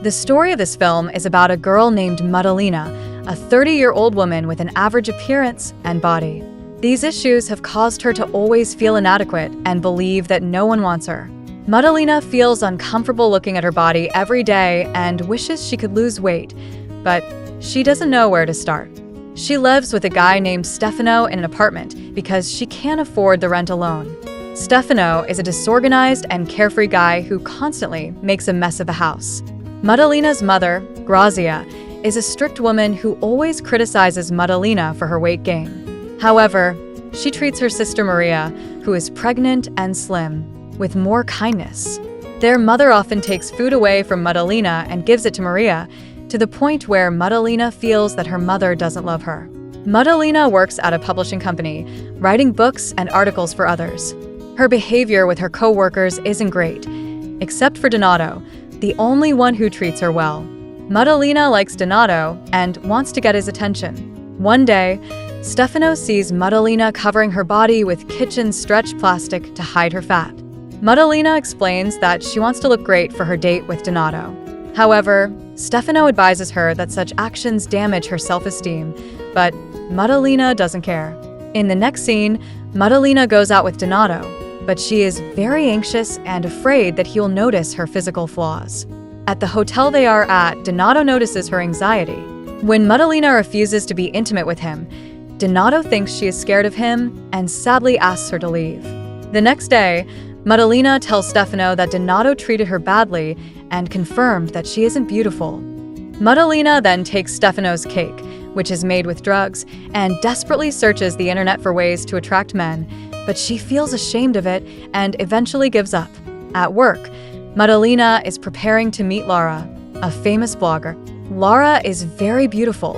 The story of this film is about a girl named Maddalena, a 30-year-old woman with an average appearance and body. These issues have caused her to always feel inadequate and believe that no one wants her. Maddalena feels uncomfortable looking at her body every day and wishes she could lose weight, but she doesn't know where to start. She lives with a guy named Stefano in an apartment because she can't afford the rent alone. Stefano is a disorganized and carefree guy who constantly makes a mess of the house. Maddalena's mother, Grazia, is a strict woman who always criticizes Maddalena for her weight gain. However, she treats her sister Maria, who is pregnant and slim, with more kindness. Their mother often takes food away from Maddalena and gives it to Maria, to the point where Maddalena feels that her mother doesn't love her. Maddalena works at a publishing company, writing books and articles for others. Her behavior with her co-workers isn't great, except for Donato, the only one who treats her well. Maddalena likes Donato and wants to get his attention. One day, Stefano sees Maddalena covering her body with kitchen stretch plastic to hide her fat. Maddalena explains that she wants to look great for her date with Donato. However, Stefano advises her that such actions damage her self-esteem, but Maddalena doesn't care. In the next scene, Maddalena goes out with Donato, but she is very anxious and afraid that he'll notice her physical flaws. At the hotel they are at, Donato notices her anxiety. When Maddalena refuses to be intimate with him, Donato thinks she is scared of him and sadly asks her to leave. The next day, Maddalena tells Stefano that Donato treated her badly and confirmed that she isn't beautiful. Maddalena then takes Stefano's cake, which is made with drugs, and desperately searches the internet for ways to attract men, but she feels ashamed of it and eventually gives up. At work, Maddalena is preparing to meet Lara, a famous blogger. Lara is very beautiful,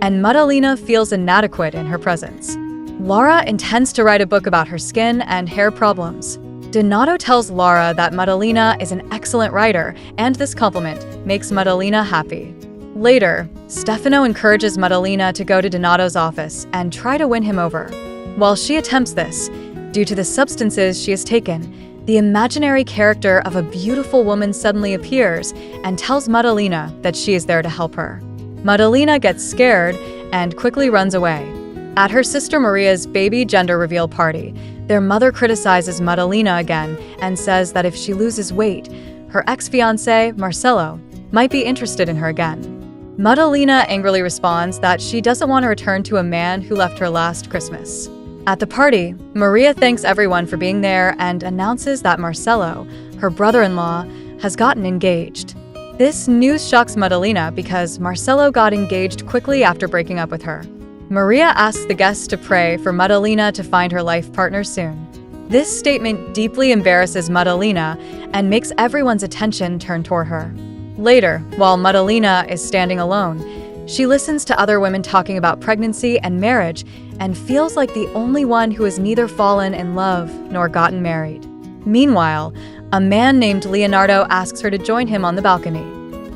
and Maddalena feels inadequate in her presence. Lara intends to write a book about her skin and hair problems. Donato tells Lara that Maddalena is an excellent writer, and this compliment makes Maddalena happy. Later, Stefano encourages Maddalena to go to Donato's office and try to win him over. While she attempts this, due to the substances she has taken, the imaginary character of a beautiful woman suddenly appears and tells Maddalena that she is there to help her. Maddalena gets scared and quickly runs away. At her sister Maria's baby gender reveal party, their mother criticizes Maddalena again and says that if she loses weight, her ex-fiancé, Marcello, might be interested in her again. Maddalena angrily responds that she doesn't want to return to a man who left her last Christmas. At the party, Maria thanks everyone for being there and announces that Marcello, her brother-in-law, has gotten engaged. This news shocks Maddalena because Marcello got engaged quickly after breaking up with her. Maria asks the guests to pray for Maddalena to find her life partner soon. This statement deeply embarrasses Maddalena and makes everyone's attention turn toward her. Later, while Maddalena is standing alone, she listens to other women talking about pregnancy and marriage and feels like the only one who has neither fallen in love nor gotten married. Meanwhile, a man named Leonardo asks her to join him on the balcony.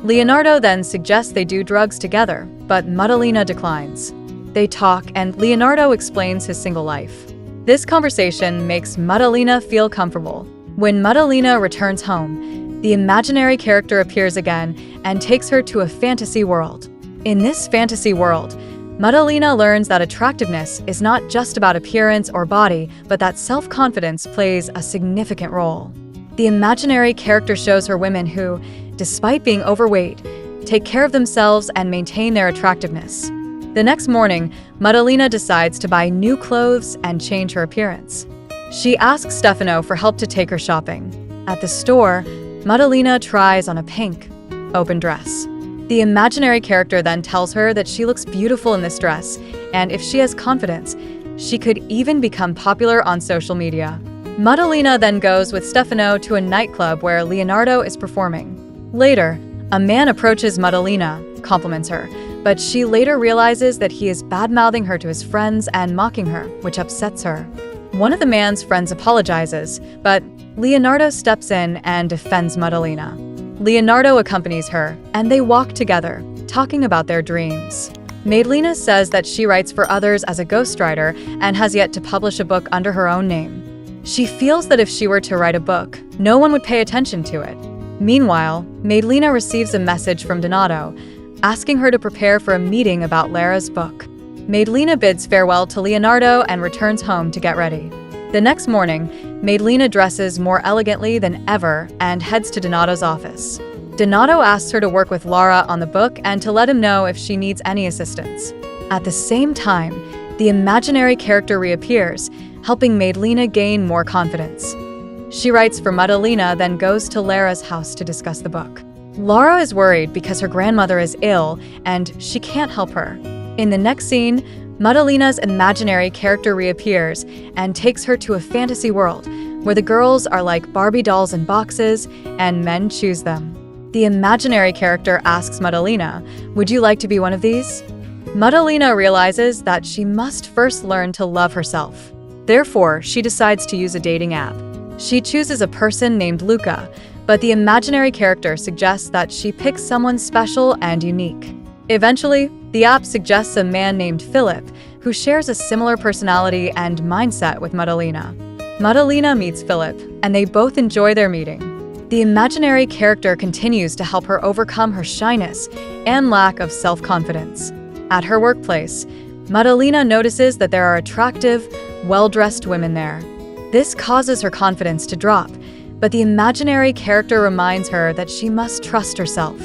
Leonardo then suggests they do drugs together, but Maddalena declines. They talk, and Leonardo explains his single life. This conversation makes Maddalena feel comfortable. When Maddalena returns home, the imaginary character appears again and takes her to a fantasy world. In this fantasy world, Maddalena learns that attractiveness is not just about appearance or body, but that self-confidence plays a significant role. The imaginary character shows her women who, despite being overweight, take care of themselves and maintain their attractiveness. The next morning, Maddalena decides to buy new clothes and change her appearance. She asks Stefano for help to take her shopping. At the store, Maddalena tries on a pink, open dress. The imaginary character then tells her that she looks beautiful in this dress, and if she has confidence, she could even become popular on social media. Maddalena then goes with Stefano to a nightclub where Leonardo is performing. Later, a man approaches Maddalena, compliments her, but she later realizes that he is bad-mouthing her to his friends and mocking her, which upsets her. One of the man's friends apologizes, but Leonardo steps in and defends Maddalena. Leonardo accompanies her, and they walk together, talking about their dreams. Maddalena says that she writes for others as a ghostwriter and has yet to publish a book under her own name. She feels that if she were to write a book, no one would pay attention to it. Meanwhile, Maddalena receives a message from Donato, asking her to prepare for a meeting about Lara's book. Maddalena bids farewell to Leonardo and returns home to get ready. The next morning, Maddalena dresses more elegantly than ever and heads to Donato's office. Donato asks her to work with Lara on the book and to let him know if she needs any assistance. At the same time, the imaginary character reappears, helping Maddalena gain more confidence. She writes for Maddalena, then goes to Lara's house to discuss the book. Lara is worried because her grandmother is ill and she can't help her. In the next scene, Maddalena's imaginary character reappears and takes her to a fantasy world where the girls are like Barbie dolls in boxes and men choose them. The imaginary character asks Maddalena, "Would you like to be one of these?" Maddalena realizes that she must first learn to love herself. Therefore, she decides to use a dating app. She chooses a person named Luca, but the imaginary character suggests that she picks someone special and unique. Eventually, the app suggests a man named Philip, who shares a similar personality and mindset with Maddalena. Maddalena meets Philip, and they both enjoy their meeting. The imaginary character continues to help her overcome her shyness and lack of self-confidence. At her workplace, Maddalena notices that there are attractive, well-dressed women there. This causes her confidence to drop, but the imaginary character reminds her that she must trust herself.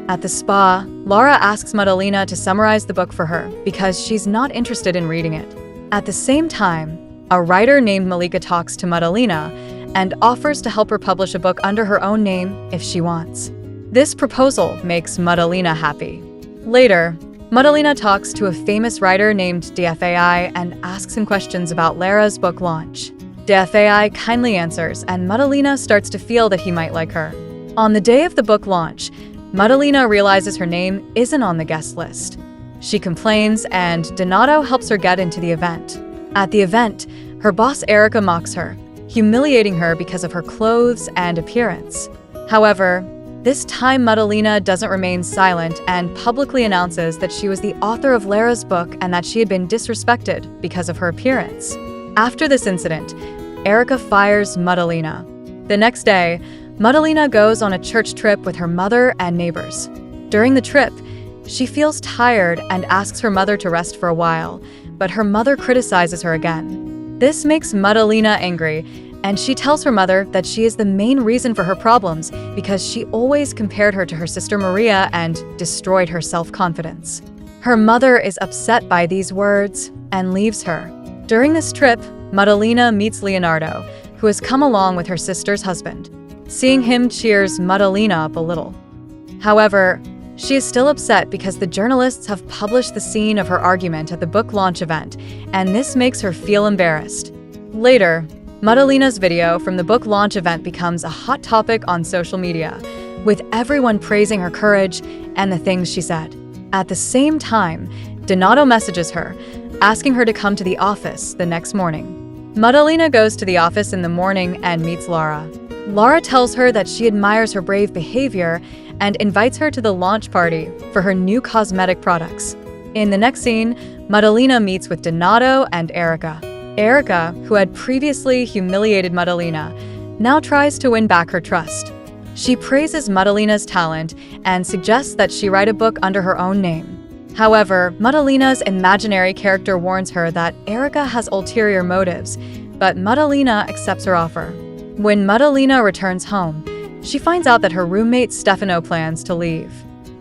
At the spa, Lara asks Maddalena to summarize the book for her because she's not interested in reading it. At the same time, a writer named Melina talks to Maddalena and offers to help her publish a book under her own name if she wants. This proposal makes Maddalena happy. Later, Maddalena talks to a famous writer named DFAI and asks him questions about Lara's book launch. DFAI kindly answers, and Maddalena starts to feel that he might like her. On the day of the book launch, Maddalena realizes her name isn't on the guest list. She complains, and Donato helps her get into the event. At the event, her boss Erica mocks her, humiliating her because of her clothes and appearance. However, this time Maddalena doesn't remain silent and publicly announces that she was the author of Lara's book and that she had been disrespected because of her appearance. After this incident, Erica fires Maddalena. The next day, Maddalena goes on a church trip with her mother and neighbors. During the trip, she feels tired and asks her mother to rest for a while, but her mother criticizes her again. This makes Maddalena angry, and she tells her mother that she is the main reason for her problems because she always compared her to her sister Maria and destroyed her self-confidence. Her mother is upset by these words and leaves her. During this trip, Maddalena meets Leonardo, who has come along with her sister's husband. Seeing him cheers Maddalena up a little. However, she is still upset because the journalists have published the scene of her argument at the book launch event, and this makes her feel embarrassed. Later, Maddalena's video from the book launch event becomes a hot topic on social media, with everyone praising her courage and the things she said. At the same time, Donato messages her, asking her to come to the office the next morning. Maddalena goes to the office in the morning and meets Lara. Lara tells her that she admires her brave behavior and invites her to the launch party for her new cosmetic products. In the next scene, Maddalena meets with Donato and Erica. Erica, who had previously humiliated Maddalena, now tries to win back her trust. She praises Maddalena's talent and suggests that she write a book under her own name. However, Maddalena's imaginary character warns her that Erica has ulterior motives, but Maddalena accepts her offer. When Maddalena returns home, she finds out that her roommate Stefano plans to leave.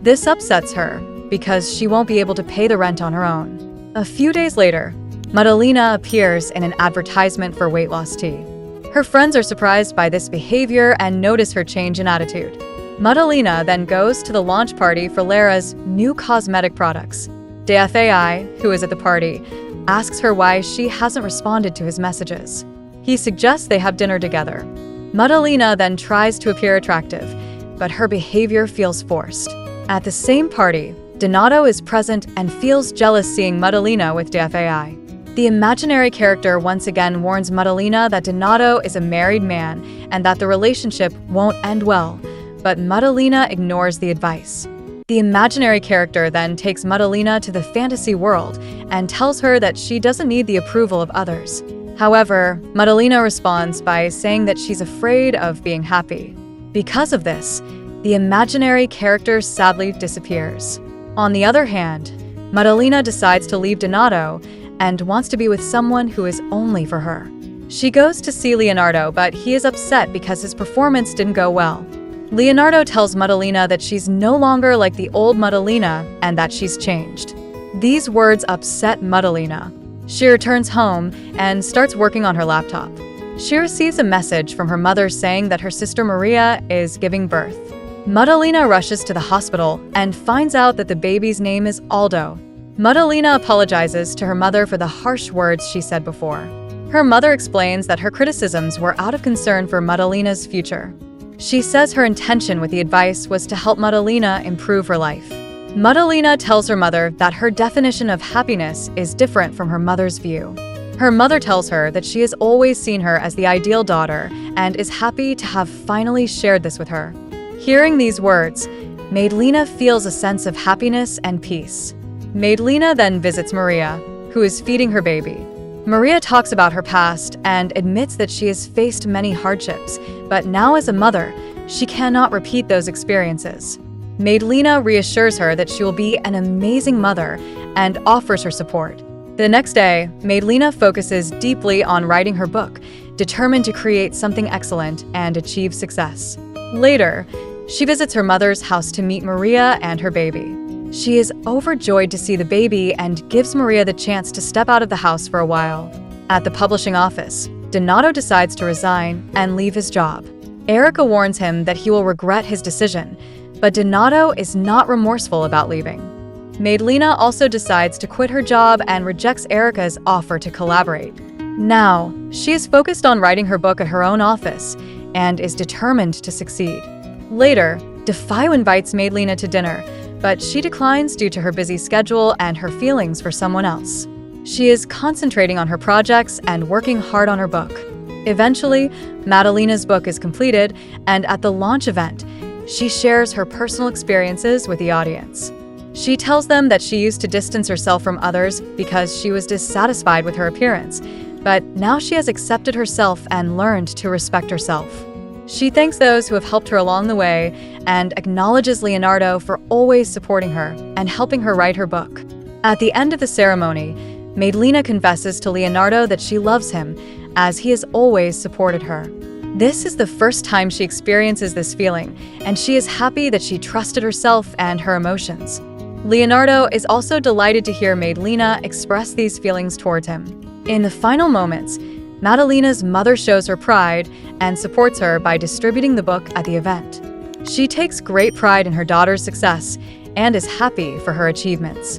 This upsets her because she won't be able to pay the rent on her own. A few days later, Maddalena appears in an advertisement for weight loss tea. Her friends are surprised by this behavior and notice her change in attitude. Maddalena then goes to the launch party for Lara's new cosmetic products. DFAI, who is at the party, asks her why she hasn't responded to his messages. He suggests they have dinner together. Maddalena then tries to appear attractive, but her behavior feels forced. At the same party, Donato is present and feels jealous seeing Maddalena with DFAI. The imaginary character once again warns Maddalena that Donato is a married man and that the relationship won't end well, but Maddalena ignores the advice. The imaginary character then takes Maddalena to the fantasy world and tells her that she doesn't need the approval of others. However, Maddalena responds by saying that she's afraid of being happy. Because of this, the imaginary character sadly disappears. On the other hand, Maddalena decides to leave Donato and wants to be with someone who is only for her. She goes to see Leonardo, but he is upset because his performance didn't go well. Leonardo tells Maddalena that she's no longer like the old Maddalena and that she's changed. These words upset Maddalena. She returns home and starts working on her laptop. She receives a message from her mother saying that her sister Maria is giving birth. Maddalena rushes to the hospital and finds out that the baby's name is Aldo. Maddalena apologizes to her mother for the harsh words she said before. Her mother explains that her criticisms were out of concern for Maddalena's future. She says her intention with the advice was to help Maddalena improve her life. Maddalena tells her mother that her definition of happiness is different from her mother's view. Her mother tells her that she has always seen her as the ideal daughter and is happy to have finally shared this with her. Hearing these words, Maddalena feels a sense of happiness and peace. Maddalena then visits Maria, who is feeding her baby. Maria talks about her past and admits that she has faced many hardships, but now as a mother, she cannot repeat those experiences. Maddalena reassures her that she will be an amazing mother and offers her support. The next day, Maddalena focuses deeply on writing her book, determined to create something excellent and achieve success. Later, she visits her mother's house to meet Maria and her baby. She is overjoyed to see the baby and gives Maria the chance to step out of the house for a while. At the publishing office, Donato decides to resign and leave his job. Erica warns him that he will regret his decision, but Donato is not remorseful about leaving. Maddalena also decides to quit her job and rejects Erica's offer to collaborate. Now, she is focused on writing her book at her own office and is determined to succeed. Later, Defio invites Maddalena to dinner, but she declines due to her busy schedule and her feelings for someone else. She is concentrating on her projects and working hard on her book. Eventually, Maddalena's book is completed, and at the launch event, she shares her personal experiences with the audience. She tells them that she used to distance herself from others because she was dissatisfied with her appearance, but now she has accepted herself and learned to respect herself. She thanks those who have helped her along the way and acknowledges Leonardo for always supporting her and helping her write her book. At the end of the ceremony, Maddalena confesses to Leonardo that she loves him, as he has always supported her. This is the first time she experiences this feeling, and she is happy that she trusted herself and her emotions. Leonardo is also delighted to hear Maddalena express these feelings towards him. In the final moments, Maddalena's mother shows her pride and supports her by distributing the book at the event. She takes great pride in her daughter's success and is happy for her achievements.